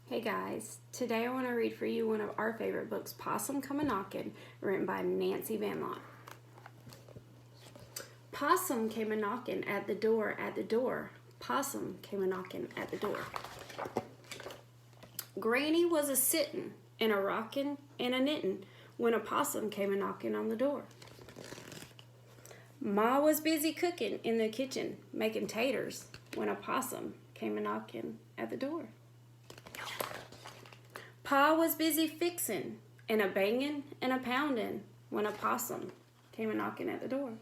Hey guys, today I want to read for you one of our favorite books, Possum Come, a-Knockin, written by Nancy Van Lott. Possum came a-knockin' at the door, at the door. Possum came a-knockin' at the door. Granny was a-sittin' and a-rockin' and a-knittin' when a possum came a-knockin' on the door. Ma was busy cookin' in the kitchen, making taters, when a possum came a-knockin' at the door. Pa was busy fixin' and a-bangin' and a-poundin' when a possum came a-knockin' at the door.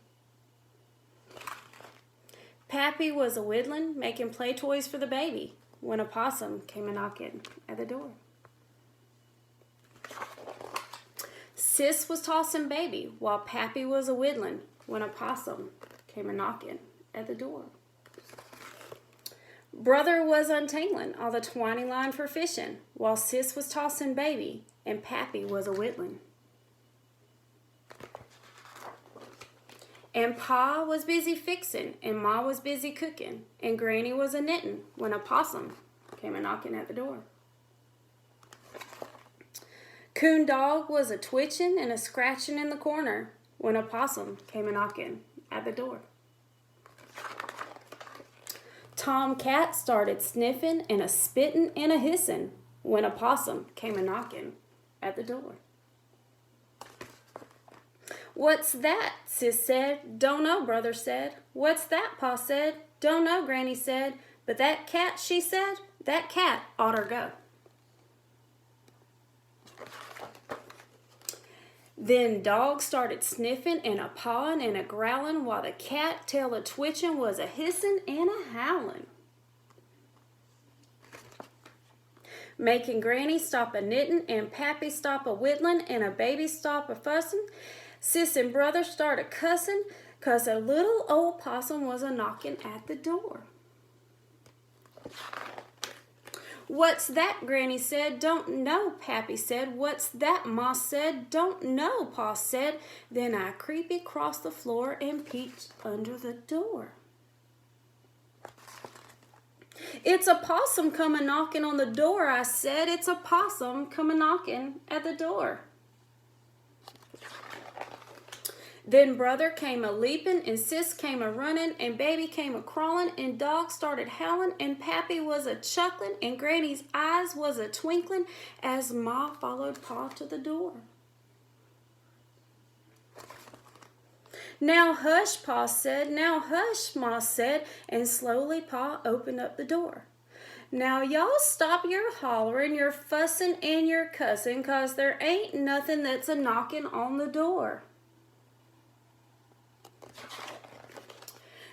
Pappy was a-whittlin', making play toys for the baby when a possum came a-knockin' at the door. Sis was tossin' baby while Pappy was a-whittlin' when a possum came a-knockin' at the door. Brother was untanglin' all the twiny line for fishin' while Sis was tossin' baby and Pappy was a-whittlin'. And Pa was busy fixin' and Ma was busy cookin' and Granny was a-knittin' when a possum came a-knockin' at the door. Coon Dog was a-twitchin' and a-scratchin' in the corner when a possum came a-knockin' at the door. Tom Cat started sniffin' and a-spittin' and a-hissin' when a possum came a-knockin' at the door. "What's that?" Sis said. "Don't know," Brother said. "What's that?" Pa said. "Don't know," Granny said. "But that cat," she said, "that cat oughter go." Then Dog started sniffin' and a-pawin' and a-growlin' while the cat tail a-twitchin' was a-hissin' and a-howlin'. Making Granny stop a-knittin' and Pappy stop a-whittlin' and a baby stop a-fussin', Sis and Brother started cussin' 'cause a little old possum was a-knockin' at the door. "What's that?" Granny said. "Don't know," Pappy said. "What's that?" Ma said. "Don't know," Pa said. Then I creepy crossed the floor and peeked under the door. "It's a possum come a-knockin' on the door," I said. "It's a possum come a-knockin' at the door." Then Brother came a-leapin' and Sis came a-runnin' and Baby came a-crawlin' and Dog started howlin' and Pappy was a-chucklin' and Granny's eyes was a-twinklin' as Ma followed Pa to the door. "Now hush," Pa said. "Now hush," Ma said, and slowly Pa opened up the door. "Now y'all stop your hollerin', your fussin', and your cussin', 'cause there ain't nothin' that's a-knockin' on the door."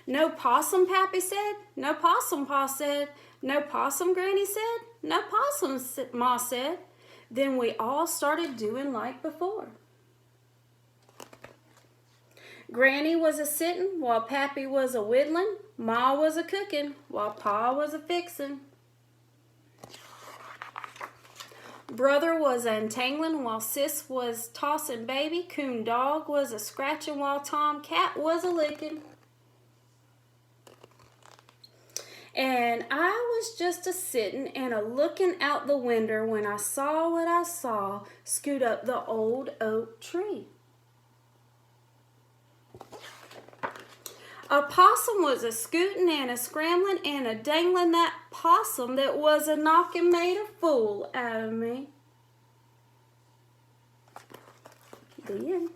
"No possum," Pappy said. "No possum," Pa said. "No possum," Granny said. "No possum," Ma said. Then we all started doing like before. Granny was a-sittin' while Pappy was a-whittlin'. Ma was a-cookin' while Pa was a-fixin'. Brother was untanglin' while Sis was tossin' baby. Coon Dog was a-scratchin' while Tom Cat was a-lickin'. And I was just a-sittin' and a-lookin' out the winder when I saw what I saw scoot up the old oak tree. A possum was a-scootin' and a-scramblin' and a-danglin' that possum that was a-knockin' made a fool out of me. The end.